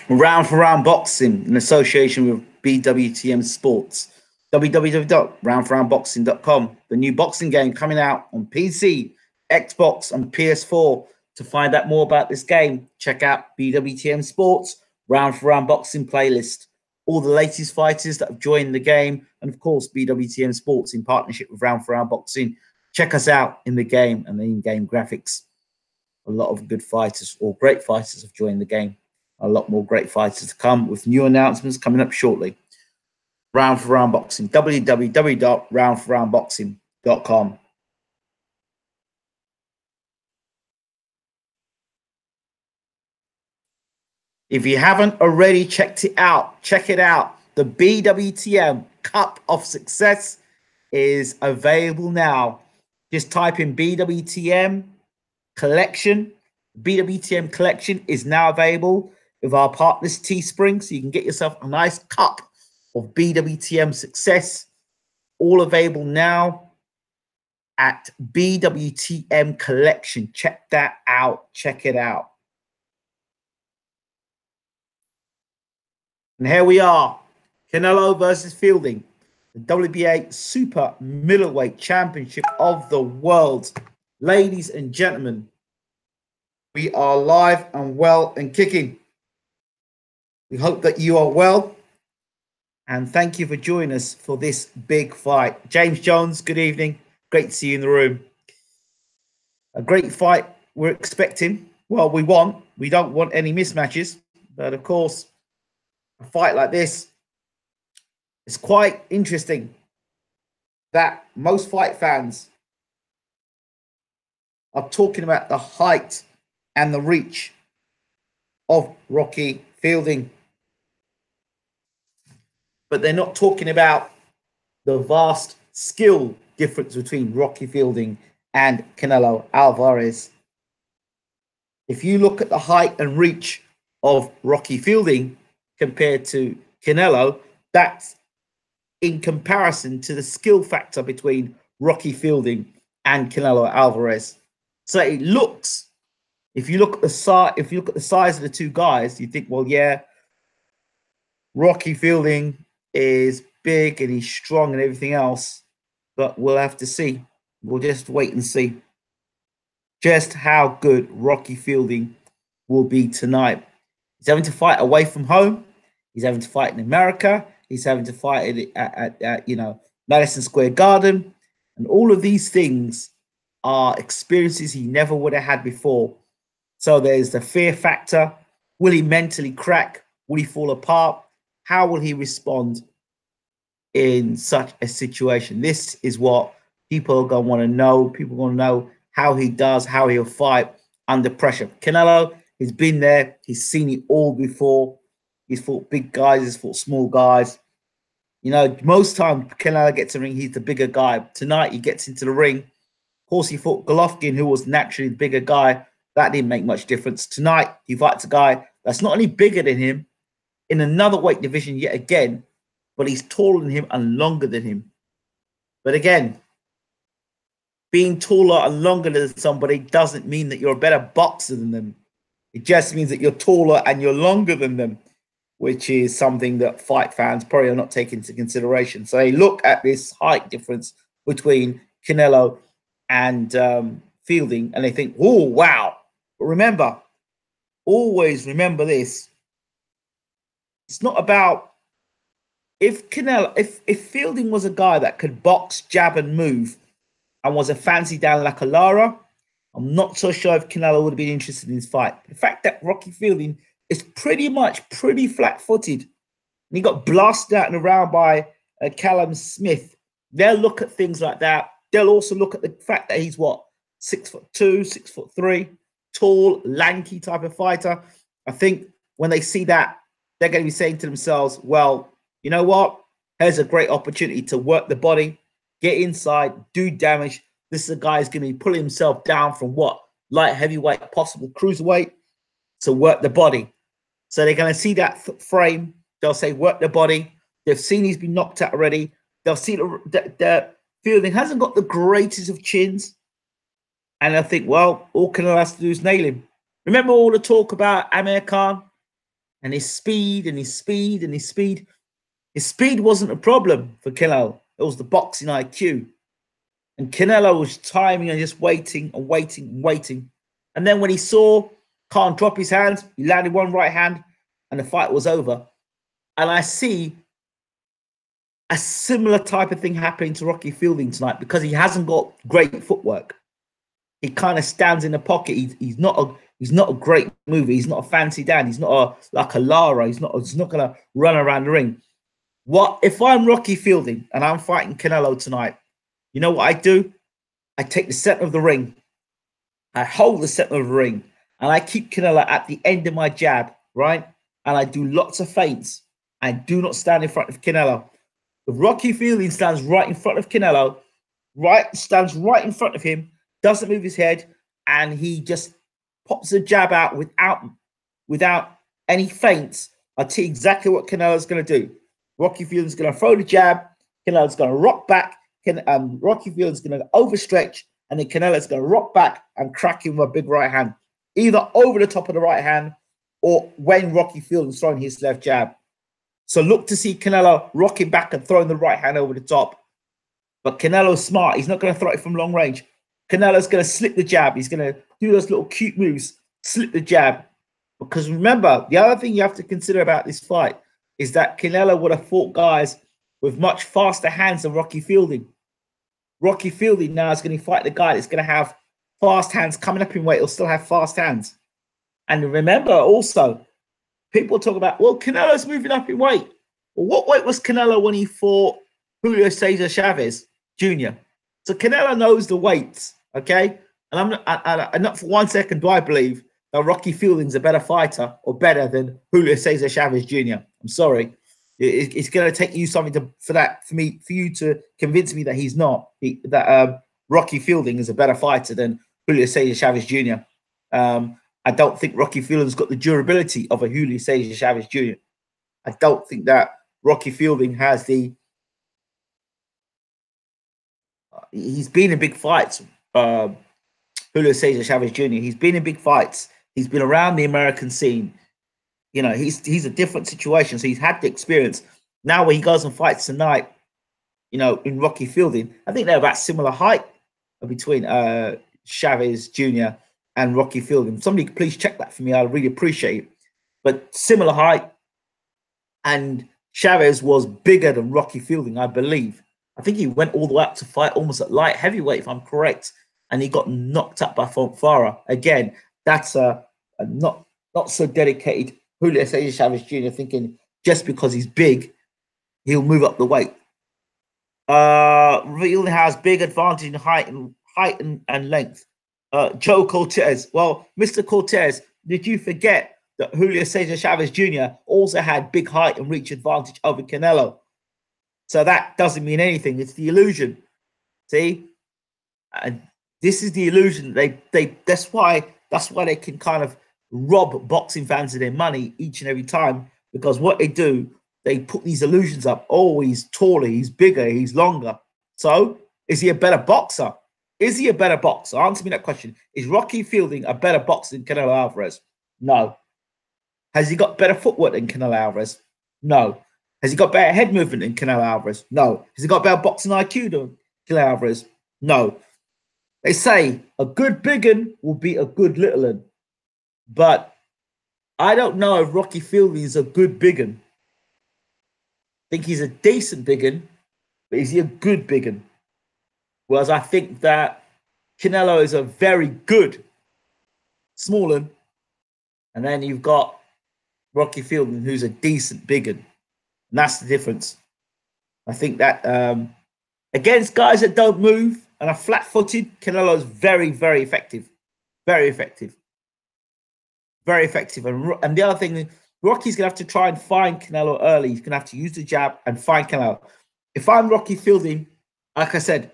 Round for Round Boxing in association with BWTM Sports. www.roundforroundboxing.com. The new boxing game coming out on PC, Xbox, and PS4. To find out more about this game, check out BWTM Sports Round for Round Boxing playlist. All the latest fighters that have joined the game, and of course, BWTM Sports in partnership with Round for Round Boxing. Check us out in the game and the in-game graphics. A lot of good fighters or great fighters have joined the game. A lot more great fighters to come with new announcements coming up shortly. Round for Round Boxing, www.roundforroundboxing.com. If you haven't already checked it out, check it out. The BWTM Cup of Success is available now. Just type in BWTM Collection. BWTM Collection is now available with our partners Teespring, so you can get yourself a nice cup of BWTM Success. All available now at BWTM Collection. Check that out. Check it out. And here we are, Canelo versus Fielding, the WBA Super Middleweight Championship of the world. Ladies and gentlemen, we are live and well and kicking. We hope that you are well, and thank you for joining us for this big fight. James Jones, good evening. Great to see you in the room. A great fight we're expecting. Well, we don't want any mismatches, but of course, a fight like this is quite interesting that most fight fans are talking about the height and the reach of Rocky Fielding, but they're not talking about the vast skill difference between Rocky Fielding and Canelo Alvarez. If you look at the height and reach of Rocky Fielding compared to Canelo, that's in comparison to the skill factor between Rocky Fielding and Canelo Alvarez. So it looks, if you look at the size of the two guys, you think, well, yeah, Rocky Fielding is big and he's strong and everything else, but we'll have to see. We'll just wait and see just how good Rocky Fielding will be tonight. He's having to fight away from home. He's having to fight in America. He's having to fight at Madison Square Garden. And all of these things are experiences he never would have had before. So there's the fear factor. Will he mentally crack? Will he fall apart? How will he respond in such a situation? This is what people are going to want to know. People are going to know how he does, how he'll fight under pressure. Canelo has been there. He's seen it all before. He's fought big guys. He's fought small guys. You know, most time Canelo gets in the ring, he's the bigger guy. Tonight, he gets into the ring. Of course, he fought Golovkin, who was naturally the bigger guy. That didn't make much difference. Tonight, he fights a guy that's not only bigger than him, in another weight division yet again, but he's taller than him and longer than him. But again, being taller and longer than somebody doesn't mean that you're a better boxer than them. It just means that you're taller and you're longer than them, which is something that fight fans probably are not taking into consideration. So they look at this height difference between Canelo and Fielding, and they think, oh, wow. But remember, always remember this. It's not about if Fielding was a guy that could box, jab, and move and was a fancy Dan Lacalara, I'm not so sure if Canelo would have been interested in his fight. The fact that Rocky Fielding is pretty flat-footed, and he got blasted out in the round by Callum Smith. They'll look at things like that. They'll also look at the fact that he's 6'2", 6'3", tall, lanky type of fighter. I think when they see that, they're going to be saying to themselves, well, you know what? Here's a great opportunity to work the body, get inside, do damage. This is a guy who's going to be pulling himself down from what? Light heavyweight, possible cruiserweight, to work the body. So they're going to see that frame. They'll say, work the body. They've seen he's been knocked out already. They'll see the Fielding hasn't got the greatest of chins. And I think, well, all Canelo has to do is nail him. Remember all the talk about Amir Khan? and his speed and his speed and his speed. His speed wasn't a problem for Canelo. It was the boxing IQ. And Canelo was timing and just waiting and waiting and waiting. And then when he saw Khan drop his hands, he landed one right hand and the fight was over. And I see a similar type of thing happening to Rocky Fielding tonight because he hasn't got great footwork. He kind of stands in the pocket. He's not a great mover. He's not a fancy Dan. He's not like a Lara. He's not gonna run around the ring. What if I'm Rocky Fielding and I'm fighting Canelo tonight? You know what I do? I take the center of the ring. I hold the center of the ring, and I keep Canelo at the end of my jab, right? And I do lots of feints. I do not stand in front of Canelo. If Rocky Fielding stands right in front of Canelo, stands right in front of him, doesn't move his head, and he just pops a jab out without any feints, I'll tell you exactly what Canelo's going to do. Rocky Fielding's going to throw the jab, Canelo's going to rock back, Rocky Fielding's going to overstretch, and then Canelo's going to rock back and crack him with a big right hand, either over the top of the right hand or when Rocky Fielding's throwing his left jab. So look to see Canelo rocking back and throwing the right hand over the top. But Canelo's smart. He's not going to throw it from long range. Canelo's going to slip the jab. He's going to do those little cute moves, slip the jab. Because remember, the other thing you have to consider about this fight is that Canelo would have fought guys with much faster hands than Rocky Fielding. Rocky Fielding now is going to fight the guy that's going to have fast hands coming up in weight. He'll still have fast hands. And remember also, people talk about, well, Canelo's moving up in weight. Well, what weight was Canelo when he fought Julio Cesar Chavez Jr.? So Canelo knows the weights, okay? And I'm not for 1 second do I believe that Rocky Fielding's a better fighter or better than Julio Cesar Chavez Jr. I'm sorry. It's going to take you something for you to convince me that he's not. That Rocky Fielding is a better fighter than Julio Cesar Chavez Jr. I don't think Rocky Fielding's got the durability of a Julio Cesar Chavez Jr. I don't think that Rocky Fielding has the. He's been in big fights. Julio Cesar Chavez Jr. He's been in big fights. He's been around the American scene. You know, he's a different situation. So he's had the experience. Now when he goes and fights tonight, you know, in Rocky Fielding, I think they're about similar height between Chavez Jr. and Rocky Fielding. Somebody please check that for me. I'd really appreciate it. But similar height, and Chavez was bigger than Rocky Fielding, I believe. I think he went all the way up to fight almost at light heavyweight, if I'm correct, and he got knocked up by Farah. Again, that's a not so dedicated Julio Cesar Chavez Jr. thinking just because he's big, he'll move up the weight. Really has big advantage in height and length. Joe Cortez. Well, Mr. Cortez, did you forget that Julio Cesar Chavez Jr. also had big height and reach advantage over Canelo? So that doesn't mean anything. It's the illusion. See? And this is the illusion. That's why they can kind of rob boxing fans of their money each and every time, because what they do, they put these illusions up. Oh, he's taller, he's bigger, he's longer. So is he a better boxer? Is he a better boxer? Answer me that question. Is Rocky Fielding a better boxer than Canelo Alvarez? No. Has he got better footwork than Canelo Alvarez? No. Has he got better head movement than Canelo Alvarez? No. Has he got better boxing IQ than Canelo Alvarez? No. They say a good big un will beat a good little un. But I don't know if Rocky Fielding is a good big un. I think he's a decent big un, but is he a good big un? Whereas I think that Canelo is a very good small un. And then you've got Rocky Fielding, who's a decent big un. And that's the difference. I think that against guys that don't move and are flat-footed, Canelo's very, very effective. Very effective. Very effective. And the other thing, Rocky's going to have to try and find Canelo early. He's going to have to use the jab and find Canelo. If I'm Rocky Fielding, like I said,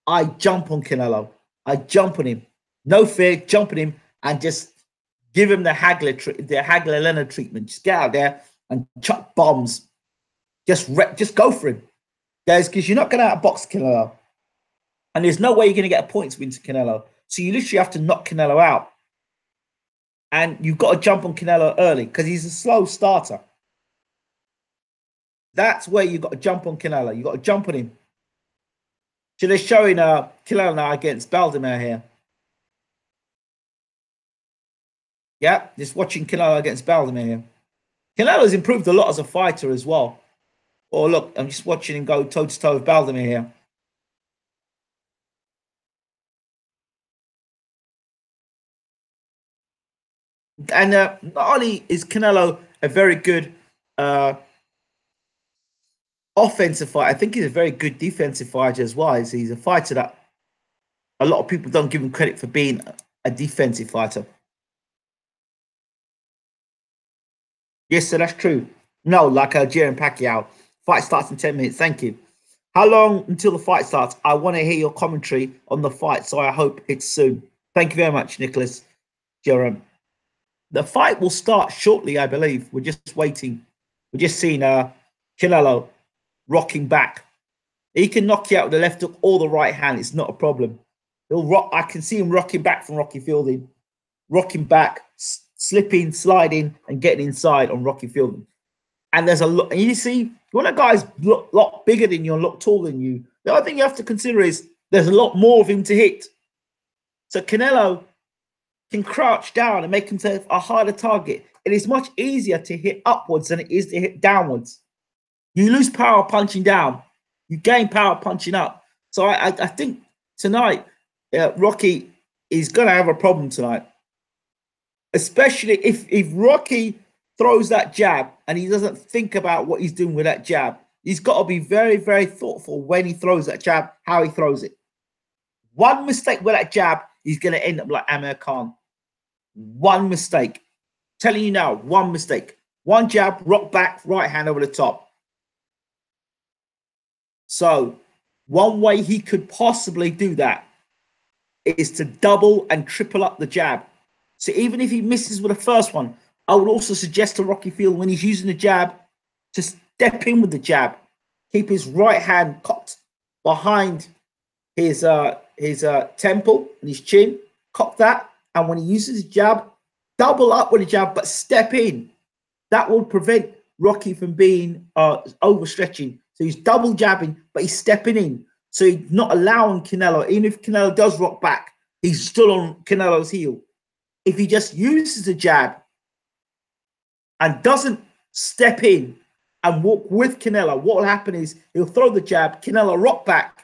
I jump on Canelo. I jump on him. No fear, jump on him and just give him the Hagler Leonard treatment. Just get out there and chuck bombs. Just go for him, guys, because you're not going to outbox Canelo. And there's no way you're going to get a points win to Canelo. So you literally have to knock Canelo out. And you've got to jump on Canelo early because he's a slow starter. That's where you've got to jump on Canelo. You've got to jump on him. So they're showing Canelo now against Baldomir here. Yeah, just watching Canelo against Baldomir here. Canelo's improved a lot as a fighter as well. Oh, look, I'm just watching him go toe-to-toe with Baldomir here. And not only is Canelo a very good uh, offensive fighter, I think he's a very good defensive fighter as well. He's a fighter that a lot of people don't give him credit for being a defensive fighter. Yes, so that's true. No, like Algerian Pacquiao. Fight starts in 10 minutes. Thank you. How long until the fight starts? I want to hear your commentary on the fight, so I hope it's soon. Thank you very much, Nicholas Jerome. The fight will start shortly, I believe. We're just waiting. We're just seeing Canelo rocking back. He can knock you out with the left hook or the right hand. It's not a problem. He'll rock. I can see him rocking back from Rocky Fielding, rocking back, slipping, sliding, and getting inside on Rocky Fielding. And there's a lot. And you see, when a guy's a lot bigger than you and a lot taller than you, the other thing you have to consider is there's a lot more of him to hit. So Canelo can crouch down and make himself a harder target. It is much easier to hit upwards than it is to hit downwards. You lose power punching down, you gain power punching up. So I think tonight, Rocky is going to have a problem tonight, especially if Rocky throws that jab and he doesn't think about what he's doing with that jab. He's got to be very, very thoughtful when he throws that jab, how he throws it. One mistake with that jab, he's going to end up like Amir Khan. One mistake. Telling you now, one mistake. One jab, rock back, right hand over the top. So one way he could possibly do that is to double and triple up the jab. So even if he misses with the first one, I would also suggest to Rocky Field when he's using the jab to step in with the jab. Keep his right hand cocked behind his temple and his chin. Cock that. And when he uses his jab, double up with the jab, but step in. That will prevent Rocky from being overstretching. So he's double jabbing, but he's stepping in. So he's not allowing Canelo, even if Canelo does rock back, he's still on Canelo's heel. If he just uses the jab and doesn't step in and walk with Canelo, what will happen is he'll throw the jab, Canelo rock back,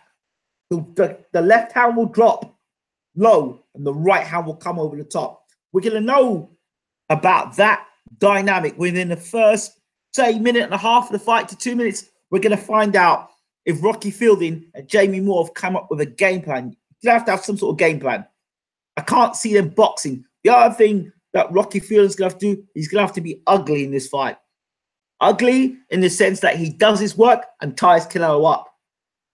the left hand will drop low and the right hand will come over the top. We're going to know about that dynamic within the first, say, minute and a half of the fight to 2 minutes. We're going to find out if Rocky Fielding and Jamie Moore have come up with a game plan. You have to have some sort of game plan. I can't see them boxing. The other thing that Rocky Fielding's going to have to do, he's going to have to be ugly in this fight. Ugly in the sense that he does his work and ties Canelo up.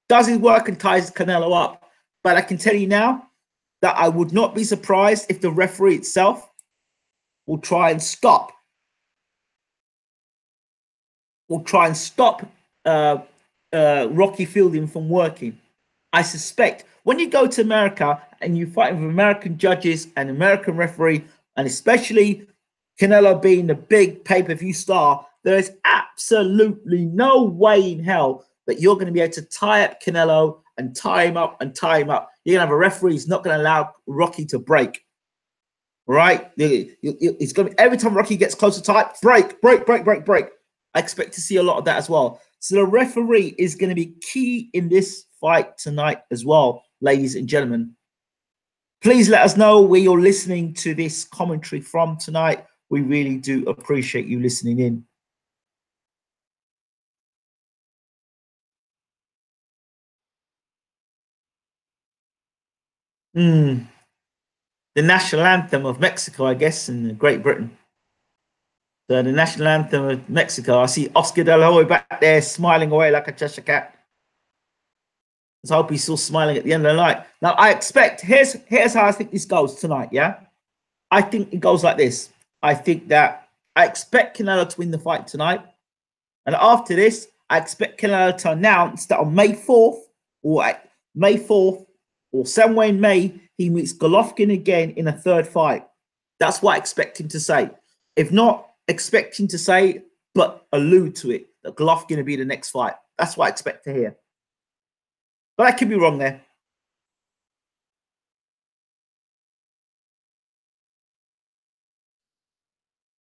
Does his work and ties Canelo up. But I can tell you now that I would not be surprised if the referee itself will try and stop. Rocky Fielding from working. I suspect when you go to America and you fight with American judges and American referee, and especially Canelo being the big pay-per-view star, there is absolutely no way in hell that you're going to be able to tie up Canelo and tie him up and tie him up. You're going to have a referee who's not going to allow Rocky to break. Right? It's going to be, every time Rocky gets close to tight, break. I expect to see a lot of that as well. So the referee is going to be key in this fight tonight as well, ladies and gentlemen. Please let us know where you're listening to this commentary from tonight. We really do appreciate you listening in. The national anthem of Mexico, I guess, and Great Britain. So the national anthem of Mexico. I see Oscar De La Hoya back there smiling away like a Cheshire cat. Let's hope he's still smiling at the end of the night. Now, I expect, here's how I think this goes tonight, yeah? I think it goes like this. I expect Canelo to win the fight tonight. And after this, I expect Canelo to announce that on May 4th or somewhere in May, he meets Golovkin again in a third fight. That's what I expect him to say. If not, expect him to say, but allude to it, that Golovkin going to be the next fight. That's what I expect to hear. But I could be wrong there.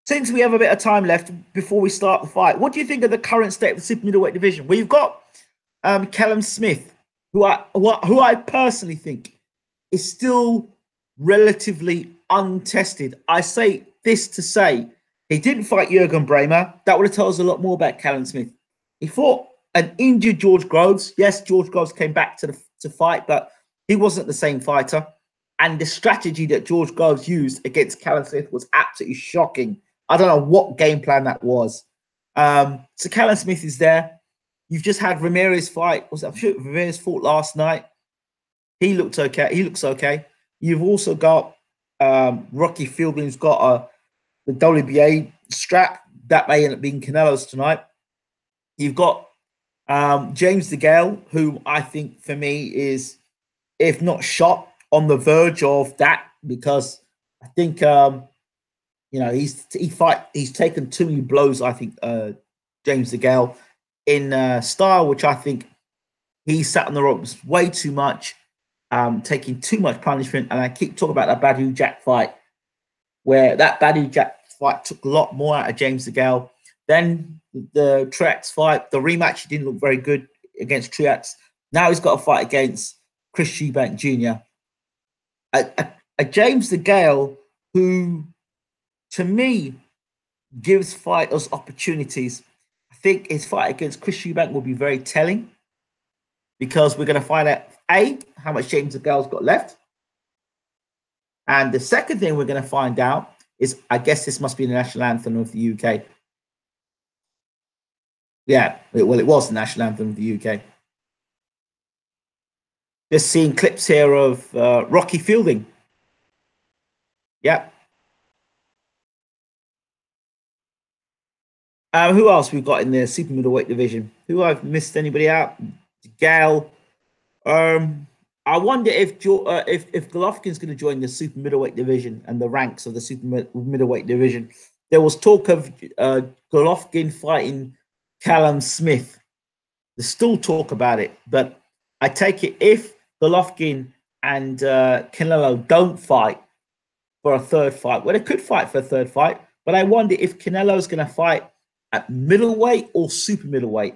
Since we have a bit of time left before we start the fight, what do you think of the current state of the super middleweight division? We've got Callum Smith, who I personally think is still relatively untested. I say this to say he didn't fight Jurgen Bremer. That would have told us a lot more about Callum Smith. He fought an injured George Groves. Yes, George Groves came back to fight, but he wasn't the same fighter. And the strategy that George Groves used against Callum Smith was absolutely shocking. I don't know what game plan that was. So Callum Smith is there. You've just had Ramirez fight. I'm sure Ramirez fought last night. He looked okay. He looks okay. You've also got Rocky Fielding's got the WBA strap. That may end up being Canelo's tonight. You've got James DeGale, who I think for me is, if not shot, on the verge of that, because I think he's taken too many blows. I think James DeGale in style, which I think he sat on the ropes way too much, taking too much punishment. And I keep talking about that Badou Jack fight, where that Badou Jack fight took a lot more out of James DeGale. Then the Triax fight, the rematch, he didn't look very good against Triax. Now he's got a fight against Chris Eubank Jr. A James DeGale who, to me, gives fighters opportunities. I think his fight against Chris Eubank will be very telling, because we're going to find out, A, how much James DeGale's got left. And the second thing we're going to find out is, I guess this must be the national anthem of the UK. Yeah, well, it was the national anthem of the UK. Just seeing clips here of Rocky Fielding. Yeah. Who else we've got in the super middleweight division? Who I've missed? Anybody out? Gal. I wonder if Golovkin's going to join the super middleweight division and the ranks of the super middleweight division. There was talk of Golovkin fighting Callum Smith. There's still talk about it, but I take it if Golovkin and Canelo don't fight for a third fight, well, they could fight for a third fight, but I wonder if Canelo's going to fight at middleweight or super middleweight.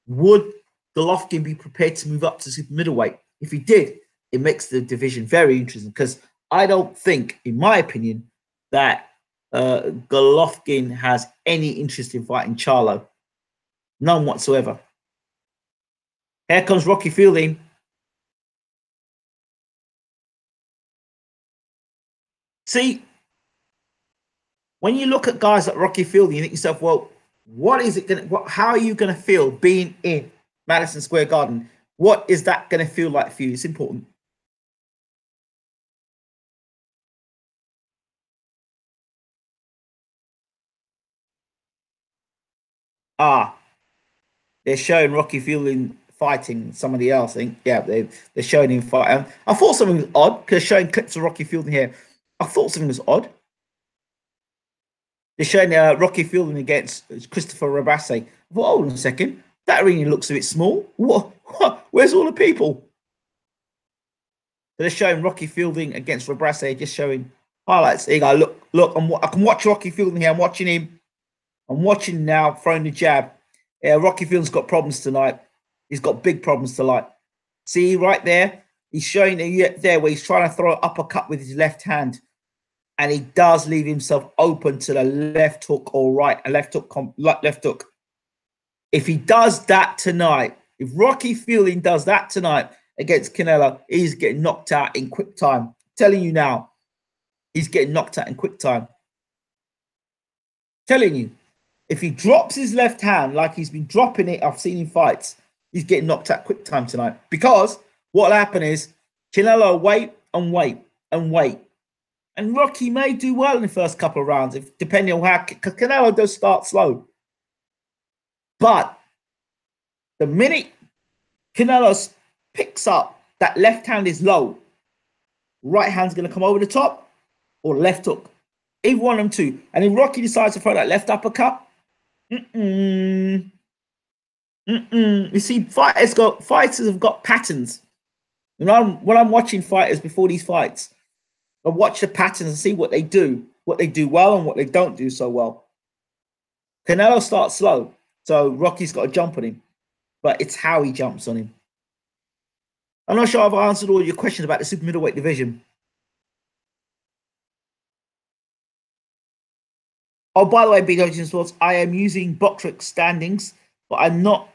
Would Golovkin be prepared to move up to super middleweight? If he did, it makes the division very interesting, because I don't think, in my opinion, that Golovkin has any interest in fighting Charlo. None whatsoever. Here comes Rocky Fielding. See, when you look at guys like Rocky Fielding, you think to yourself, well, what is it going to, how are you going to feel being in Madison Square Garden? What is that going to feel like for you? It's important. They're showing Rocky Fielding fighting somebody else. I think, yeah, they're showing him fight. I thought something was odd, because showing clips of Rocky Fielding here, I thought something was odd. They're showing Rocky Fielding against Christopher Rabase. I thought, hold on a second, that arena looks a bit small. What? Where's all the people? They're showing Rocky Fielding against Rabase, just showing highlights. There you go. Look, I can watch Rocky Fielding here. I'm watching him. I'm watching now, throwing the jab. Yeah, Rocky Fielding's got problems tonight. He's got big problems tonight. See right there? He's showing there where he's trying to throw an uppercut with his left hand. And he does leave himself open to the left hook or right, a left hook. If he does that tonight, if Rocky Fielding does that tonight against Canelo, he's getting knocked out in quick time. I'm telling you now, he's getting knocked out in quick time. I'm telling you, if he drops his left hand like he's been dropping it, I've seen him fights, he's getting knocked out quick time tonight. Because what'll happen is Canelo wait and wait and wait. And Rocky may do well in the first couple of rounds, depending on how, because Canelo does start slow. But the minute Canelo picks up, that left hand is low, right hand's going to come over the top, or left hook. Either one of them two. And if Rocky decides to throw that left uppercut, mm-mm, mm-mm. You see, fighters have got patterns. When I'm watching fighters before these fights, I watch the patterns and see what they do well and what they don't do so well. Canelo starts slow, so Rocky's got to jump on him, but it's how he jumps on him. I'm not sure I've answered all your questions about the super middleweight division. Oh, by the way, BWG Sports, I am using BoxRec standings, but I'm not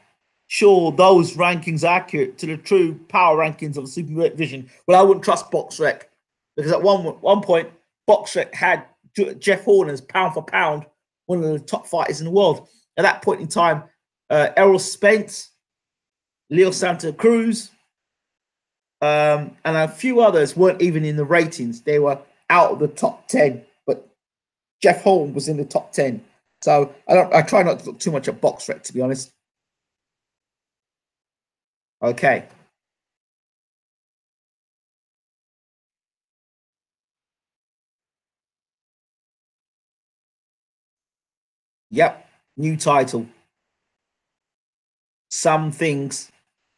sure those rankings are accurate to the true power rankings of the super middleweight division. Well, I wouldn't trust BoxRec because at one point, BoxRec had Jeff Horn as pound for pound one of the top fighters in the world. At that point in time, Errol Spence, Leo Santa Cruz, and a few others weren't even in the ratings. They were out of the top 10, but Jeff Horn was in the top 10. So I try not to look too much at BoxRec, to be honest. Okay. Yep. New title. Some things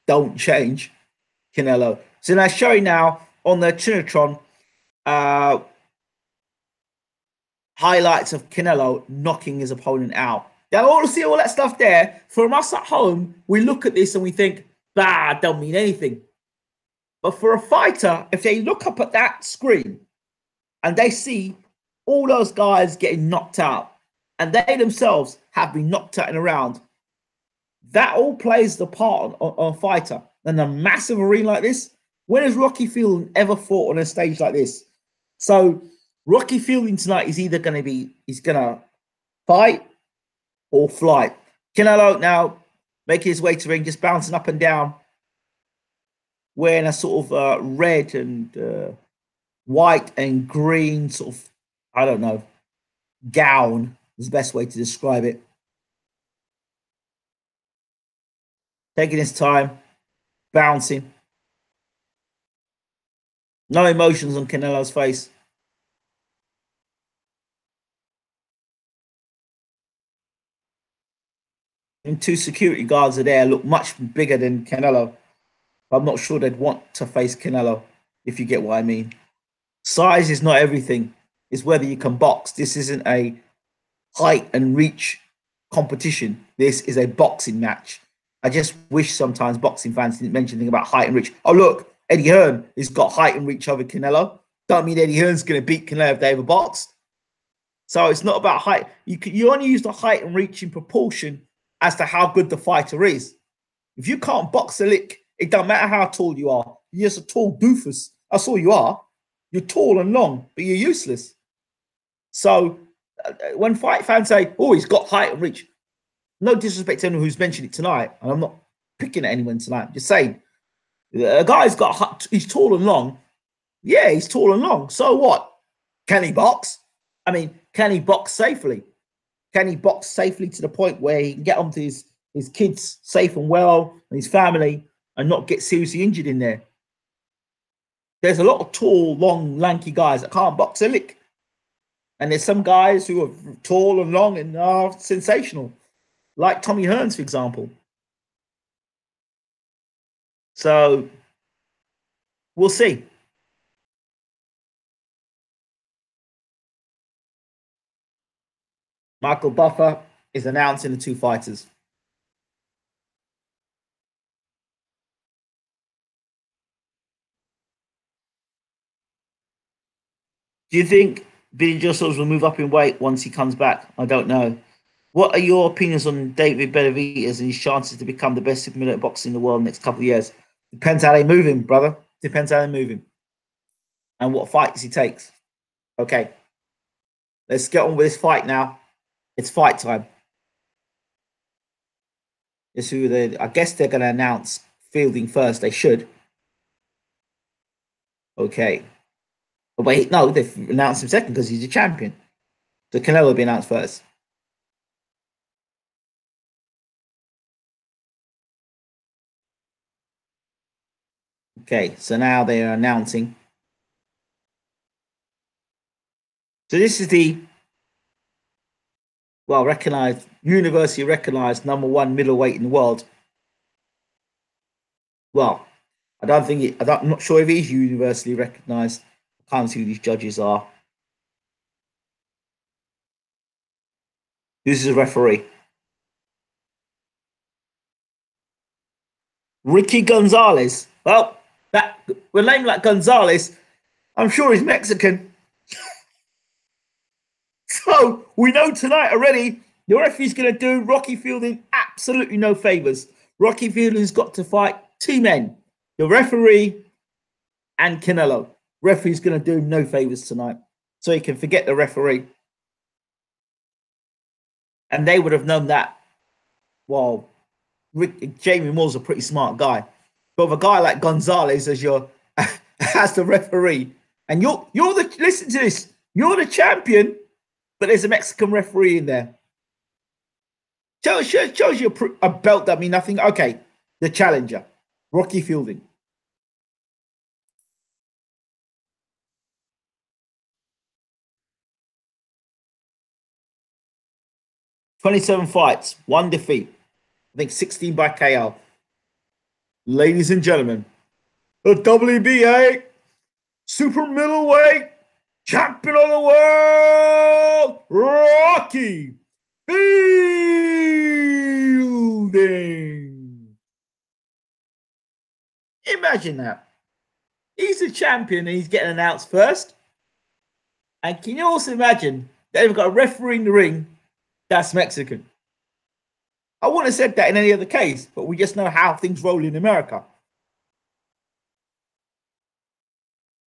don't change. Canelo. So now showing now on the Trinitron uh, highlights of Canelo knocking his opponent out. Now, all to see all that stuff there. For us at home, we look at this and we think, bah, don't mean anything. But for a fighter, if they look up at that screen and they see all those guys getting knocked out, and they themselves have been knocked out in a round, that all plays the part on a fighter. And a massive arena like this, when has Rocky Fielding ever fought on a stage like this? So Rocky Fielding tonight is either going to be, he's going to fight or flight. Canelo now making his way to ring, just bouncing up and down, wearing a sort of red and white and green sort of, I don't know, gown is the best way to describe it. Taking his time, bouncing. No emotions on Canelo's face. And two security guards are there, look much bigger than Canelo. I'm not sure they'd want to face Canelo, if you get what I mean. Size is not everything. It's whether you can box. This isn't a height and reach competition. This is a boxing match. I just wish sometimes boxing fans didn't mention anything about height and reach. Oh, look, Eddie Hearn has got height and reach over Canelo. Don't mean Eddie Hearn's going to beat Canelo if they ever boxed. So it's not about height. You only use the height and reach in proportion as to how good the fighter is. If you can't box a lick, it don't matter how tall you are. You're just a tall doofus. That's all you are. You're tall and long, but you're useless. So when fight fans say, "Oh, he's got height and reach," no disrespect to anyone who's mentioned it tonight, and I'm not picking at anyone tonight. I'm just saying, a guy's got he's tall and long. Yeah, he's tall and long. So what? Can he box? I mean, can he box safely? Can he box safely to the point where he can get onto his kids safe and well and his family and not get seriously injured in there? There's a lot of tall, long, lanky guys that can't box a lick. And there's some guys who are tall and long and are sensational, like Tommy Hearns, for example. So we'll see. Michael Buffer is announcing the two fighters. Do you think Billy Joe Saunders will move up in weight once he comes back? I don't know. What are your opinions on David Benavidez and his chances to become the best super middleweight boxer in the world next couple of years? Depends how they move him, brother. Depends how they move him and what fights he takes. Okay, let's get on with this fight now. It's fight time. This who they, I guess they're going to announce Fielding first. They should. Okay. Oh, wait, no, they've announced him second because he's a champion. So Canelo will be announced first. Okay, so now they are announcing So this is the, well, recognized, universally recognized #1 middleweight in the world. Well, I'm not sure if he's universally recognized. I can't see who these judges are. This is a referee. Ricky Gonzalez. Well, that with a name like Gonzalez, I'm sure he's Mexican. So we know tonight already the referee's going to do Rocky Fielding absolutely no favors. Rocky Fielding's got to fight two men, the referee and Canelo. Referee's going to do no favors tonight, so he can forget the referee. And they would have known that. Well, Jamie Moore's a pretty smart guy, but with a guy like Gonzalez as your as the referee, and you're the, listen to this, you're the champion, but there's a Mexican referee in there. Shows you a belt that means nothing. Okay, the challenger, Rocky Fielding. "27 fights, 1 defeat. I think 16 by KO. Ladies and gentlemen, the WBA super middleweight champion of the world, Rocky Fielding." Imagine that. He's the champion and he's getting announced first. And can you also imagine that they've got a referee in the ring that's Mexican? I wouldn't have said that in any other case, but we just know how things roll in America.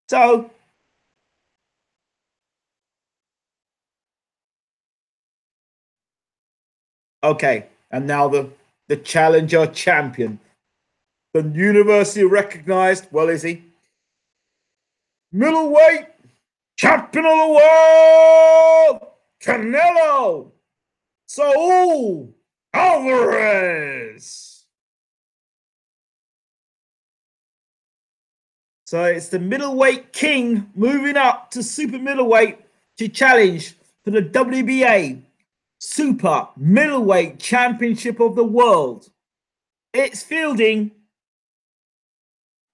So, okay, and now the challenger champion, the universally recognized, well, is he? Middleweight champion of the world, Canelo Saul Alvarez. So it's the middleweight king moving up to super middleweight to challenge for the WBA Super Middleweight Championship of the World. It's Fielding.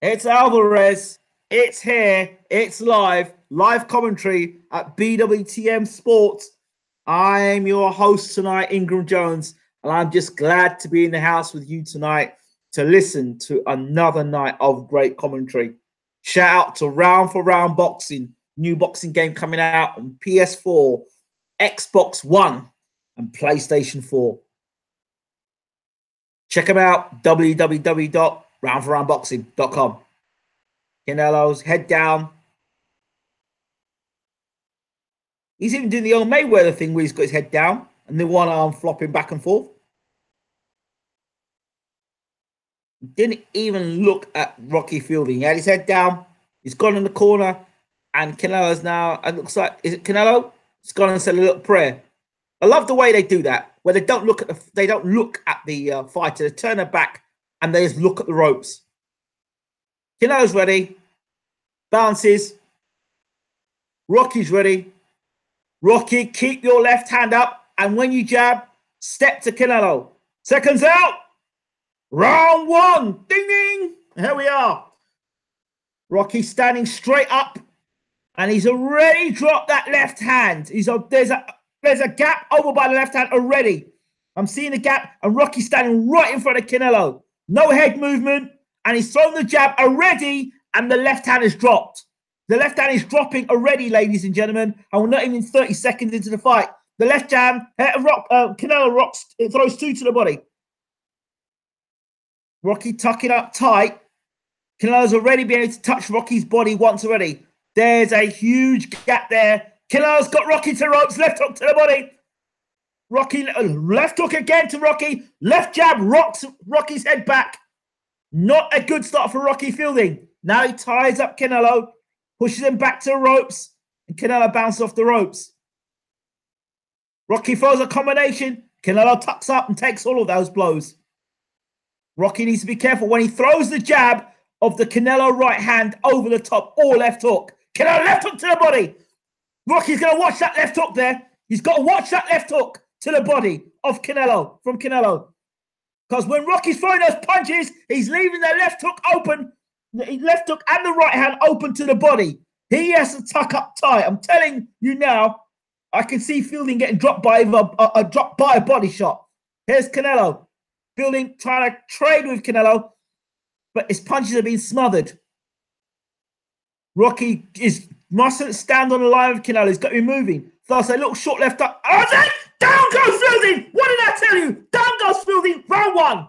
It's Alvarez. It's here. It's live commentary at BWTM Sports. I'm your host tonight, Ingram Jones, and I'm just glad to be in the house with you tonight to listen to another night of great commentary. Shout out to Round for Round Boxing, new boxing game coming out on PS4, Xbox One, and PlayStation 4. Check them out, www.roundforroundboxing.com. Canelo's head down. He's even doing the old Mayweather thing where he's got his head down and the one arm flopping back and forth. Didn't even look at Rocky Fielding. He had his head down. He's gone in the corner, and Canelo's now. It looks like, is it Canelo? He's gone and said a little prayer. I love the way they do that, where they don't look at the fighter. They turn their back and they just look at the ropes. Canelo's ready. Bounces. Rocky's ready. Rocky, keep your left hand up, and when you jab, step to Canelo. Seconds out. Round one. Ding, ding. Here we are. Rocky standing straight up, and he's already dropped that left hand. There's a gap over by the left hand already. I'm seeing the gap, and Rocky's standing right in front of Canelo. No head movement, and he's thrown the jab already, and the left hand is dropped. The left hand is dropping already, ladies and gentlemen, and we're not even 30 seconds into the fight. The left jab, Canelo rocks, it throws two to the body. Rocky tucking up tight. Canelo's already been able to touch Rocky's body once already. There's a huge gap there. Canelo's got Rocky to ropes, left hook to the body. Rocky, left hook again to Rocky. Left jab rocks Rocky's head back. Not a good start for Rocky Fielding. Now he ties up Canelo, pushes him back to the ropes, and Canelo bounces off the ropes. Rocky throws a combination. Canelo tucks up and takes all of those blows. Rocky needs to be careful when he throws the jab of the Canelo right hand over the top or left hook. Canelo left hook to the body. Rocky's going to watch that left hook there. He's got to watch that left hook to the body of Canelo, from Canelo. Because when Rocky's throwing those punches, he's leaving the left hook open, the left hook and the right hand open to the body. He has to tuck up tight. I'm telling you now, I can see Fielding getting dropped by a body shot. Here's Canelo. Fielding trying to trade with Canelo, but his punches are being smothered. Rocky mustn't stand on the line with Canelo. He's got to be moving. Thus, a little short left up. Oh, down goes Fielding. What did I tell you? Down goes Fielding. Round one.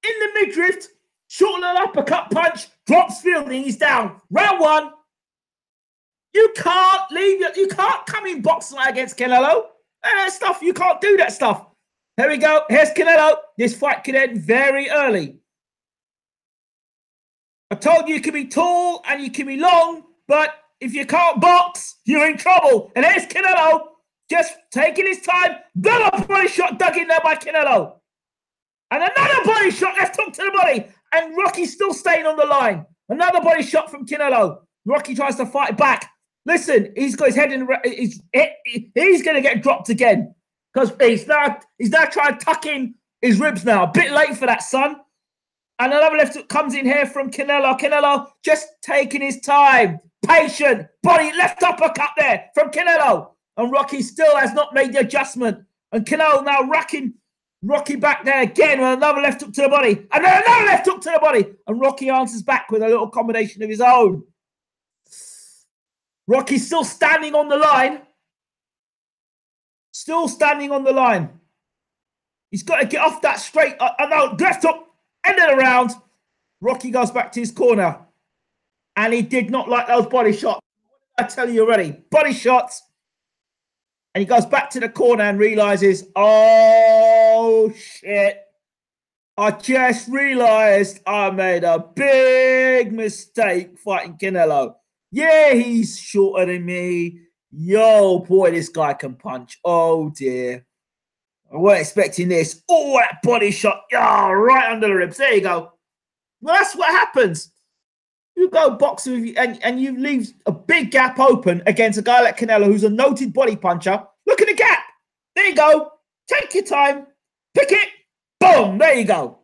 In the midriff, short little uppercut punch. Drops Fielding. He's down. Round one. You can't leave. You can't come in boxing against Canelo. That stuff. You can't do that stuff. Here we go. Here's Canelo. This fight could end very early. I told you can be tall and you can be long, but if you can't box, you're in trouble. And here's Canelo, just taking his time. Another body shot dug in there by Canelo. And another body shot left hook to the body. And Rocky's still staying on the line. Another body shot from Canelo. Rocky tries to fight back. Listen, he's got his head in. He's going to get dropped again because he's now trying to tuck in his ribs now. A bit late for that, son. And another left hook comes in here from Canelo. Canelo just taking his time. Patient. Body left uppercut there from Canelo. And Rocky still has not made the adjustment. And Canelo now racking Rocky back there again with another left hook to the body. And then another left hook to the body. And Rocky answers back with a little combination of his own. Rocky's still standing on the line. Still standing on the line. He's got to get off that straight. No, left hook. End of the round. Rocky goes back to his corner. And he did not like those body shots. What did I tell you already? Body shots. And he goes back to the corner and realizes, oh, shit. I just realized I made a big mistake fighting Canelo. Yeah, he's shorter than me. Yo, boy, this guy can punch. Oh, dear. I weren't expecting this. Oh, that body shot. Oh, right under the ribs. There you go. Well, that's what happens. You go boxing with you and you leave a big gap open against a guy like Canelo, who's a noted body puncher. Look at the gap. There you go. Take your time. Pick it. Boom. There you go.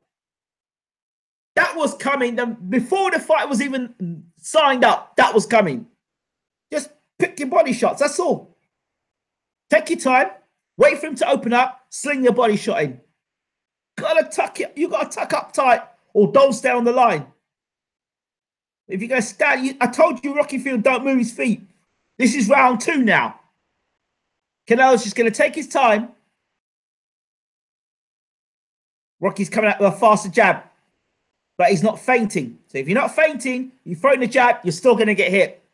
That was coming. Before the fight was even signed up, that was coming. Just pick your body shots. That's all. Take your time. Wait for him to open up. Sling your body shot in. Gotta tuck it. You gotta tuck up tight, or don't stay on the line. If you're gonna stand, I told you Rocky Field don't move his feet. This is round 2 now. Canelo's just gonna take his time. Rocky's coming out with a faster jab, but he's not fainting. So if you're not fainting, you're throwing the jab, you're still gonna get hit.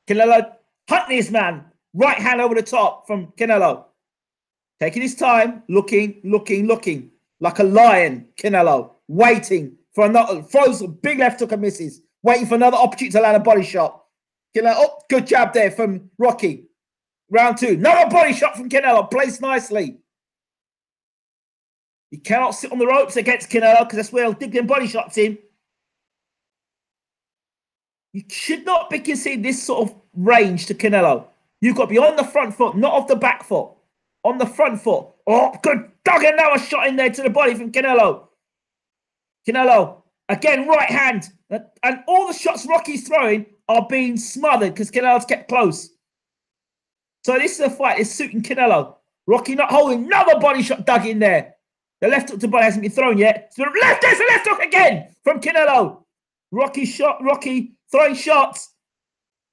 Canelo hunting his man. Right hand over the top from Canelo. Taking his time, looking, like a lion, Canelo, waiting for another, throws a big left hook and misses, waiting for another opportunity to land a body shot. Canelo, oh, good jab there from Rocky. Round 2, another body shot from Canelo, placed nicely. You cannot sit on the ropes against Canelo because that's where he'll dig them body shots in. You should not be conceding this sort of range to Canelo. You've got to be on the front foot, not off the back foot. On the front foot. Oh, good. Dug another shot in there to the body from Canelo. Canelo, again, right hand. And all the shots Rocky's throwing are being smothered because Canelo's kept close. So this is a fight. It's suiting Canelo. Rocky not holding. Another body shot dug in there. The left hook to body hasn't been thrown yet. So there's the left hook again from Canelo. Rocky throwing shots.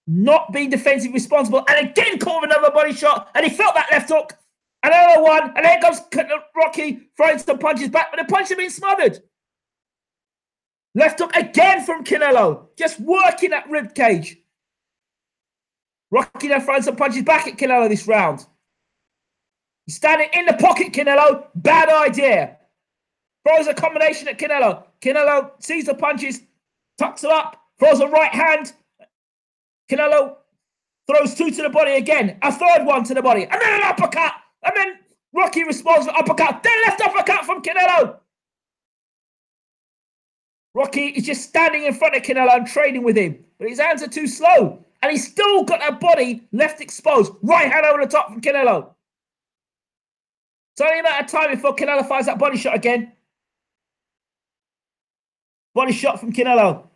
Not being defensive responsible. And again caught with another body shot. And he felt that left hook. Another one, and there goes Rocky throwing some punches back, but the punches have been smothered. Left hook again from Canelo, just working that rib cage. Rocky now throwing some punches back at Canelo this round. He's standing in the pocket, Canelo. Bad idea. Throws a combination at Canelo. Canelo sees the punches, tucks them up, throws a right hand. Canelo throws 2 to the body again, a third one to the body, and then an uppercut. And then Rocky responds with uppercut. Then left uppercut from Canelo. Rocky is just standing in front of Canelo and trading with him. But his hands are too slow. And he's still got that body left exposed. Right hand over the top from Canelo. It's only a matter of time before Canelo fires that body shot again. Body shot from Canelo.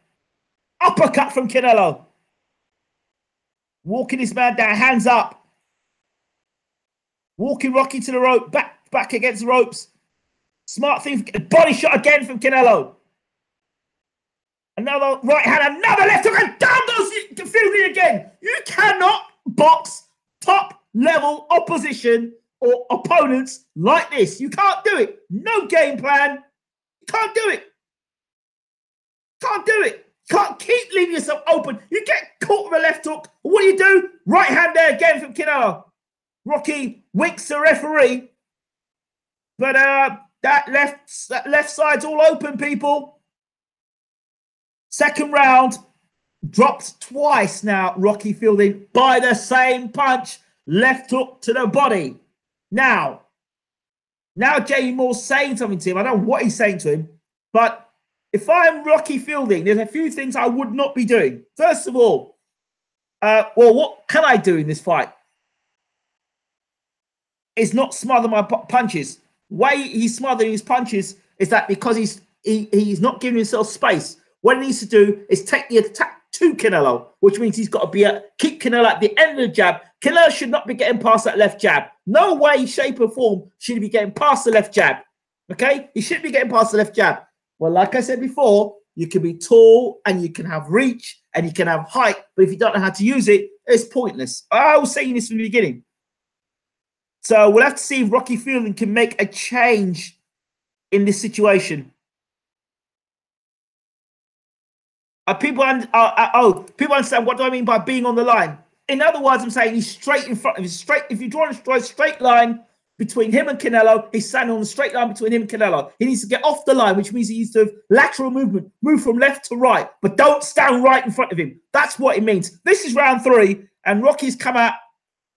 Uppercut from Canelo. Walking this man down, hands up. Walking Rocky to the rope, back against the ropes. Smart thing, body shot again from Canelo. Another right hand, another left hook, and down goes Fielding again. You cannot box top level opposition or opponents like this. You can't do it. No game plan. You can't do it. Can't do it. Can't keep leaving yourself open. You get caught with a left hook. What do? Right hand there again from Canelo. Rocky winks the referee. But that left side's all open, people. Second round. Dropped twice now, Rocky Fielding, by the same punch. Left hook to the body. Now Jamie Moore's saying something to him. I don't know what he's saying to him. But if I'm Rocky Fielding, there's a few things I would not be doing. First of all, well, what can I do in this fight? Is not smother my punches. Way he's smothering his punches is that because he's not giving himself space. What he needs to do is take the attack to Canelo, which means he's got to keep Canelo at the end of the jab. Canelo should not be getting past that left jab. No way, shape, or form should he be getting past the left jab. Okay? He shouldn't be getting past the left jab. Well, like I said before, you can be tall and you can have reach and you can have height, but if you don't know how to use it, it's pointless. I was saying this from the beginning. So we'll have to see if Rocky Fielding can make a change in this situation. People understand what do I mean by being on the line. In other words, I'm saying he's straight in front of him. Straight. If you draw a straight line between him and Canelo, he's standing on the straight line between him and Canelo. He needs to get off the line, which means he needs to have lateral movement, move from left to right, but don't stand right in front of him. That's what it means. This is round 3, and Rocky's come out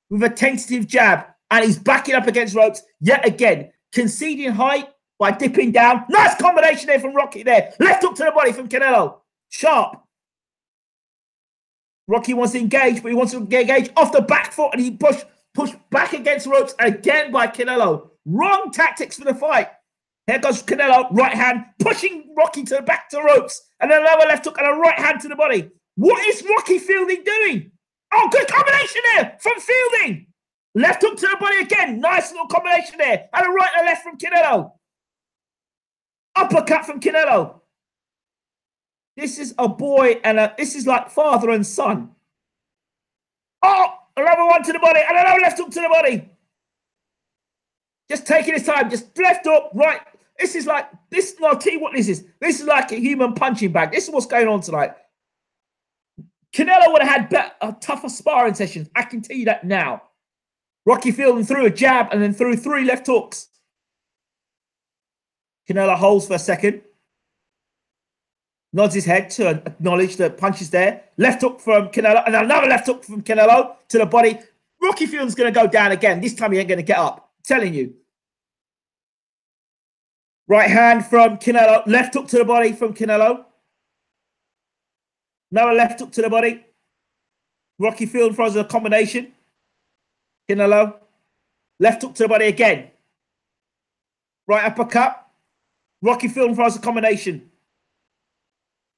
with a tentative jab, and he's backing up against ropes yet again, conceding height by dipping down. Nice combination there from Rocky there. Left hook to the body from Canelo. Sharp. Rocky wants to engage, but he wants to engage off the back foot, and he pushed back against ropes again by Canelo. Wrong tactics for the fight. Here goes Canelo, right hand, pushing Rocky to the back to ropes, and another left hook and a right hand to the body. What is Rocky Fielding doing? Oh, good combination there from Fielding. Left hook to the body again. Nice little combination there. And a right and a left from Canelo. Uppercut from Canelo. This is a boy and this is like father and son. Oh, another one to the body and another left hook to the body. Just taking his time. Just left hook, right. This is like, I'll tell you what this is. This is like a human punching bag. This is what's going on tonight. Canelo would have had tougher sparring sessions. I can tell you that now. Rocky Fielding threw a jab and then threw 3 left hooks. Canelo holds for a second. Nods his head to acknowledge the punch is there. Left hook from Canelo and another left hook from Canelo to the body. Rocky Fielding's going to go down again. This time he ain't going to get up. I'm telling you. Right hand from Canelo. Left hook to the body from Canelo. Another left hook to the body. Rocky Fielding throws a combination. Canelo. Left hook to the body again. Right uppercut. Rocky Fielding throws a combination.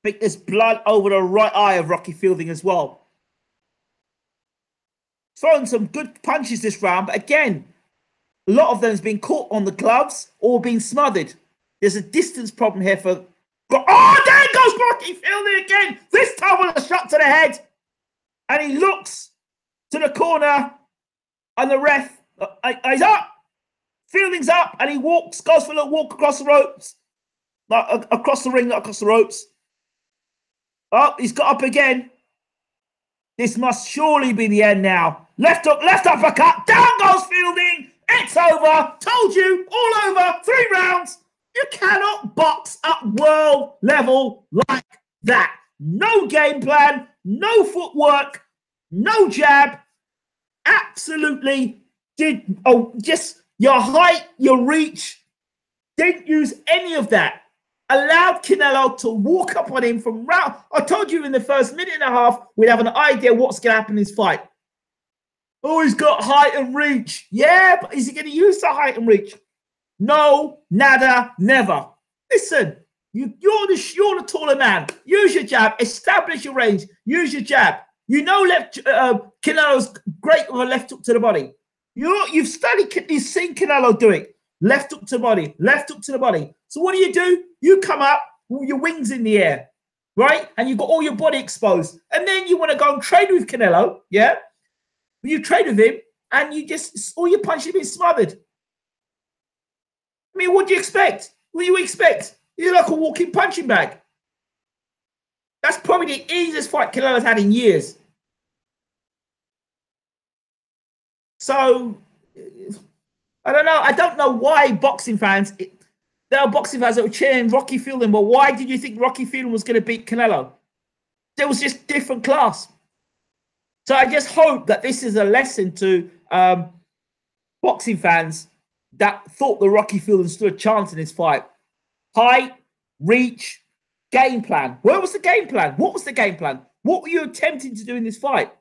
I think there's blood over the right eye of Rocky Fielding as well. Throwing some good punches this round, but again, a lot of them has been caught on the gloves or been smothered. There's a distance problem here for... Oh, there goes Rocky Fielding again! This time with a shot to the head. And he looks to the corner and the ref. He's up. Fielding's up and he goes for a little walk across the ropes. Across the ring, not across the ropes. Oh, he's got up again. This must surely be the end now. Left hook, left uppercut. Down goes Fielding. It's over. Told you. All over. 3 rounds. You cannot box at world level like that. No game plan. No footwork. No jab. Absolutely just your height, your reach. Didn't use any of that. allowed Canelo to walk up on him from round. I told you in the first minute and a half, we'd have an idea what's going to happen in this fight. Oh, he's got height and reach. Yeah, but is he going to use the height and reach? No, nada, never. Listen, you're the taller man. Use your jab. Establish your range. Use your jab. You know, Canelo's great with a left hook to the body. You've studied. You've seen Canelo do it. Left hook to the body. Left hook to the body. So what do? You come up with your wings in the air, right? And you've got all your body exposed. And then you want to go and trade with Canelo, yeah? You trade with him, and you just all your punches being smothered. I mean, what do you expect? What do you expect? You're like a walking punching bag. That's probably the easiest fight Canelo's had in years. So, I don't know. I don't know why boxing fans, there are boxing fans that were cheering Rocky Fielding, but why did you think Rocky Fielding was going to beat Canelo? There was just different class. So I just hope that this is a lesson to boxing fans that thought the Rocky Fielding stood a chance in this fight. Height, reach, game plan. Where was the game plan? What was the game plan? What were you attempting to do in this fight?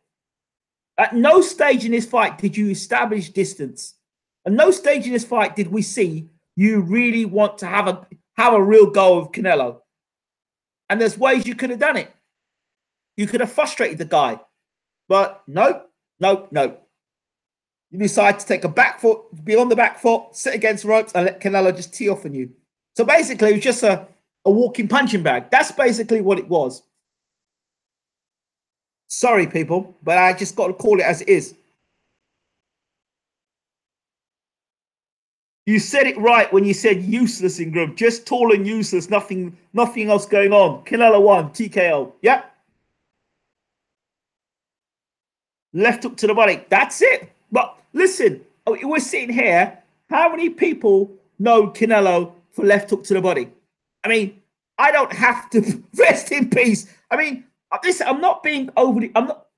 At no stage in this fight did you establish distance. At no stage in this fight did we see you really want to have a real go of Canelo. And there's ways you could have done it. You could have frustrated the guy. But no. You decide to take a back foot, be on the back foot, sit against ropes, and let Canelo just tee off on you. So basically, it was just a walking punching bag. That's basically what it was. Sorry, people, but I just got to call it as it is. You said it right when you said useless, Ingram. Just tall and useless. Nothing else going on. Canelo won. TKO. Yep. Left hook to the body. That's it. But listen, we're sitting here. How many people know Canelo for left hook to the body? I mean, I don't have to. Rest in peace. I mean, listen, I'm not being overly.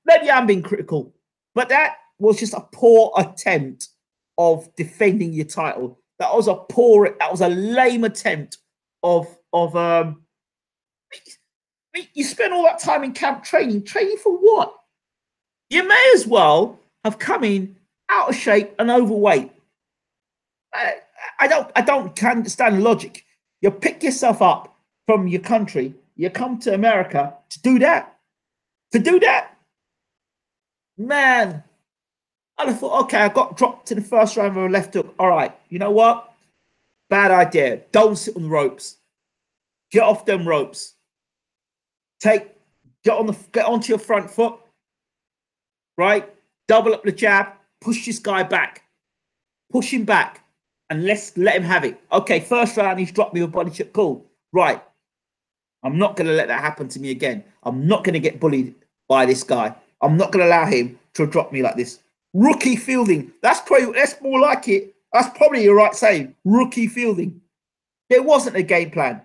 Maybe I'm being critical, but that was just a poor attempt of defending your title. That was a lame attempt of you spend all that time in camp training for what? You may as well have come in out of shape and overweight. I don't understand logic. You pick yourself up from your country, you come to America to do that. Man, I'd have thought, okay, I got dropped to the first round with a left hook. All right, you know what? Bad idea. Don't sit on the ropes. Get off them ropes. Get onto your front foot. Right? Double up the jab. Push this guy back. Push him back. And let's let him have it. Okay, first round, he's dropped me with a body shot. Cool. Right. I'm not going to let that happen to me again. I'm not going to get bullied by this guy. I'm not going to allow him to drop me like this. Rookie Fielding. That's more like it. That's probably your right saying. Rookie Fielding. There wasn't a game plan.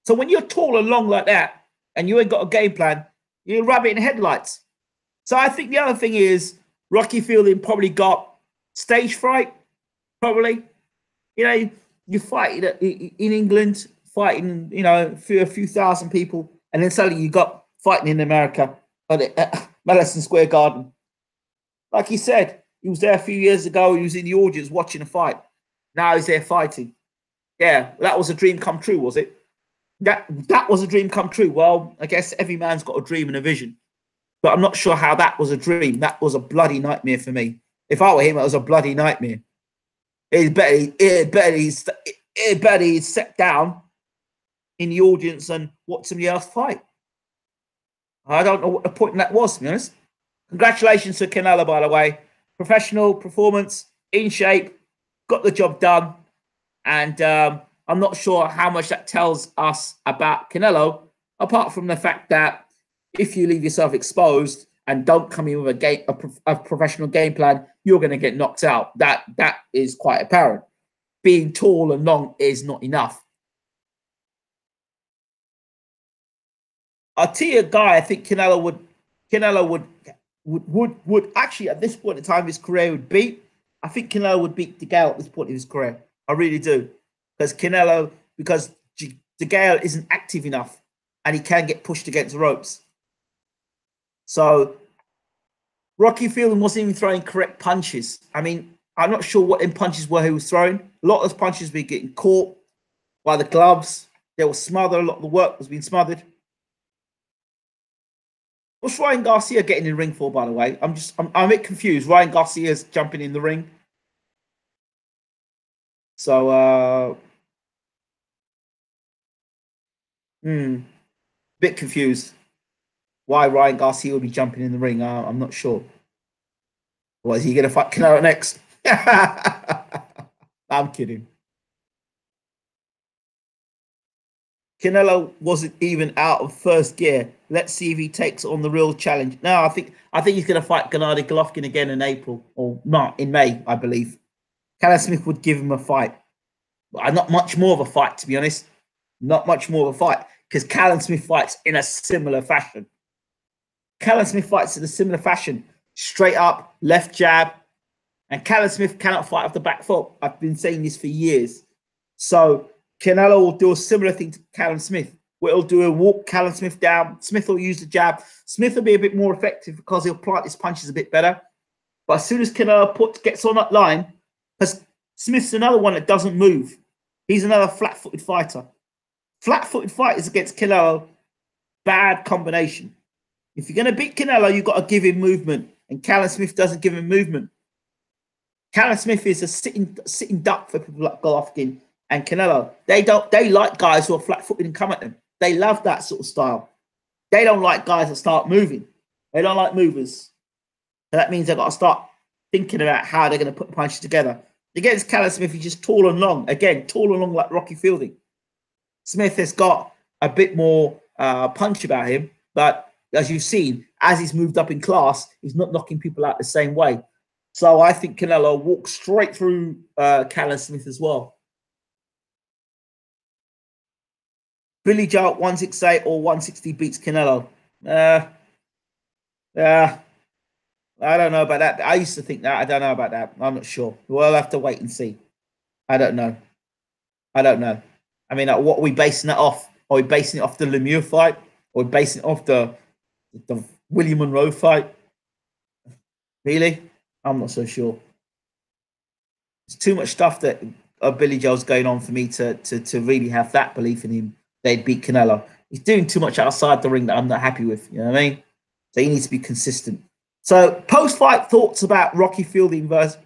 So when you're tall and long like that, and you ain't got a game plan, you're rabbit in headlights. So I think the other thing is Rocky Fielding probably got stage fright. Probably. You know, you fight in England, fighting, you know, a few thousand people, and then suddenly you got fighting in America at Madison Square Garden. Like he said, he was there a few years ago. He was in the audience watching a fight. Now he's there fighting. Yeah, that was a dream come true, was it? That was a dream come true. Well, I guess every man's got a dream and a vision. But I'm not sure how that was a dream. That was a bloody nightmare for me. If I were him, it was a bloody nightmare. It better he sat down in the audience and watch somebody else fight. I don't know what the point of that was, to be honest. Congratulations to Canelo, by the way. Professional performance, in shape, got the job done. And I'm not sure how much that tells us about Canelo, apart from the fact that if you leave yourself exposed and don't come in with a professional game plan, you're going to get knocked out. That is quite apparent. Being tall and long is not enough. I'll tell you a guy I think Canelo would actually at this point in time his career would beat. I think Canelo would beat DeGale at this point in his career. I really do. Because De Gea isn't active enough, and he can get pushed against the ropes. So Rocky Fielding wasn't even throwing correct punches. I mean, I'm not sure what in punches were he was throwing. A lot of those punches were getting caught by the gloves. They were smothered. A lot of the work was being smothered. What's Ryan Garcia getting in the ring for, by the way? I'm a bit confused. Ryan Garcia's jumping in the ring. So, bit confused. Why Ryan Garcia will be jumping in the ring? I'm not sure. Or is he going to fight Canelo next? I'm kidding. Canelo wasn't even out of first gear. Let's see if he takes on the real challenge. No, I think he's going to fight Gennady Golovkin again in April, or not, in May, I believe. Callum Smith would give him a fight. Not much more of a fight, to be honest. Not much more of a fight, because Callum Smith fights in a similar fashion. Callum Smith fights in a similar fashion. Straight up, left jab. And Callum Smith cannot fight off the back foot. I've been saying this for years. So Canelo will do a similar thing to Callum Smith, where he'll do a walk Callum Smith down. Smith will use the jab. Smith will be a bit more effective because he'll plant his punches a bit better. But as soon as Canelo gets on that line, because Smith's another one that doesn't move. He's another flat-footed fighter. Flat-footed fighters against Canelo, bad combination. If you're going to beat Canelo, you've got to give him movement. And Callum Smith doesn't give him movement. Callum Smith is a sitting duck for people like Golovkin and Canelo. They like guys who are flat-footed and come at them. They love that sort of style. They don't like guys that start moving. They don't like movers. So that means they've got to start thinking about how they're going to put the punches together. Against Callum Smith, he's just tall and long. Again, tall and long like Rocky Fielding. Smith has got a bit more punch about him, but as you've seen, as he's moved up in class, he's not knocking people out the same way. So I think Canelo walks straight through Callum Smith as well. Billy Joe 168 or 160 beats Canelo. I don't know about that. I used to think that. I don't know about that. I'm not sure. We'll have to wait and see. I don't know. I mean, what are we basing that off? Are we basing it off the Lemieux fight? Or are we basing it off the William Monroe fight? Really? I'm not so sure. There's too much stuff that Billy Joe's going on for me to really have that belief in him. They'd beat Canelo. He's doing too much outside the ring that I'm not happy with. You know what I mean? So he needs to be consistent. So post-fight thoughts about Rocky Fielding versus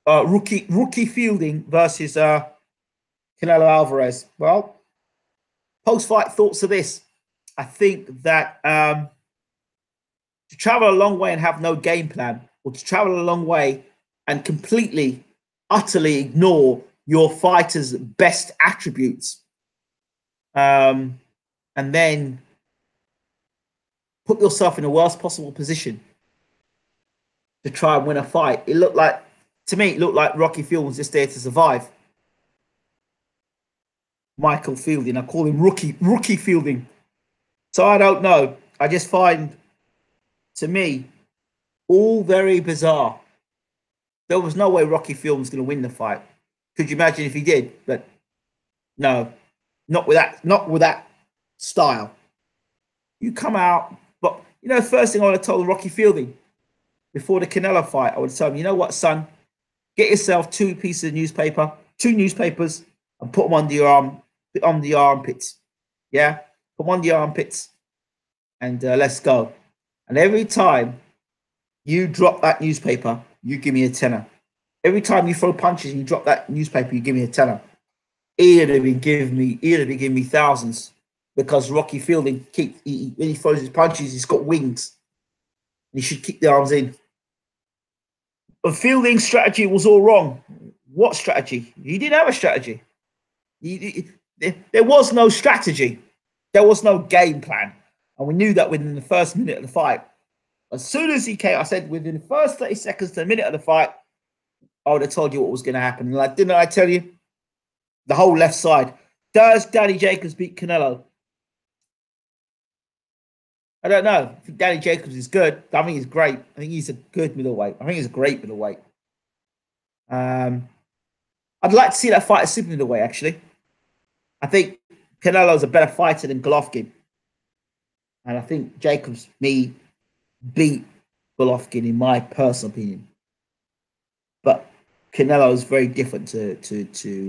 Rookie Fielding versus Canelo Alvarez. Well, post-fight thoughts of this. I think that to travel a long way and have no game plan, or to travel a long way and completely, utterly ignore your fighter's best attributes, and then put yourself in the worst possible position to try and win a fight. It looked like Rocky Fielding was just there to survive. Michael Fielding, I call him Rookie Fielding. So I don't know. I just find, to me, all very bizarre. There was no way Rocky Fielding was going to win the fight. Could you imagine if he did? But no, not with that style. You come out, but you know, the first thing I would have told Rocky Fielding before the Canelo fight, I would tell him, you know what, son, get yourself two newspapers, and put them under your armpits. Yeah, put them under your armpits, and let's go. And every time you drop that newspaper, you give me a tenner. Every time you throw punches and you drop that newspaper, you give me a tenner. He'd have been giving me thousands, because Rocky Fielding when he throws his punches, he's got wings. And he should kick the arms in. But Fielding's strategy was all wrong. What strategy? He didn't have a strategy. There was no strategy. There was no game plan. And we knew that within the first minute of the fight. As soon as he came, I said within the first 30 seconds to a minute of the fight, I would have told you what was going to happen. Like, didn't I tell you? The whole left side. Does Danny Jacobs beat Canelo? I don't know. I think Danny Jacobs is good. I think he's great. I think he's a good middleweight. I think he's a great middleweight. I'd like to see that fight at super middleweight, actually. I think Canelo's a better fighter than Golovkin. And I think Jacobs beat Golovkin in my personal opinion. But Canelo is very different to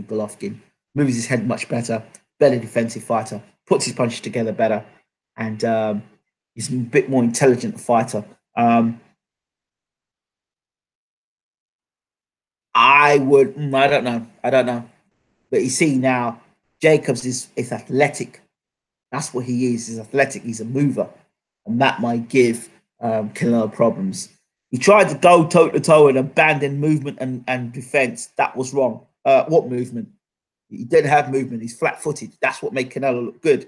Golovkin. Moves his head much better defensive fighter, puts his punches together better, and he's a bit more intelligent fighter. I don't know. But you see now, Jacobs is athletic. That's what he is. He's athletic. He's a mover, and that might give Canelo problems. He tried to go toe to toe and abandon movement and defense. That was wrong. What movement? He didn't have movement. He's flat-footed. That's what made Canelo look good.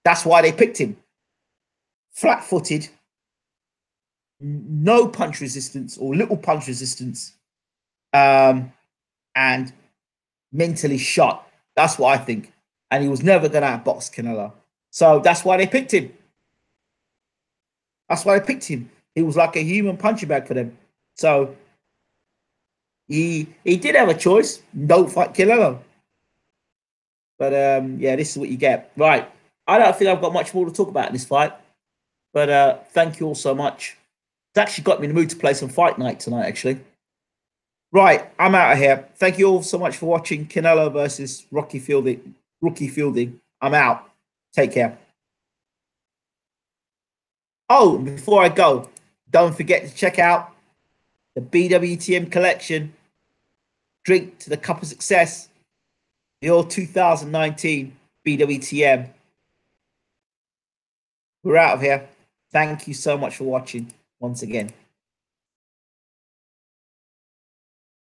That's why they picked him. Flat-footed, no punch resistance or little punch resistance, and mentally shot. That's what I think. And he was never going to outbox Canelo. So that's why they picked him. That's why they picked him. He was like a human punching bag for them. So he did have a choice. Don't fight Canelo. But yeah, this is what you get. Right. I don't think I've got much more to talk about in this fight. But thank you all so much. It's actually got me in the mood to play some Fight Night tonight, actually. Right, I'm out of here. Thank you all so much for watching Canelo versus Rookie Fielding. I'm out. Take care. Oh, before I go, don't forget to check out the BWTM collection. Drink to the Cup of Success. Your 2019 BWTM. We're out of here. Thank you so much for watching once again.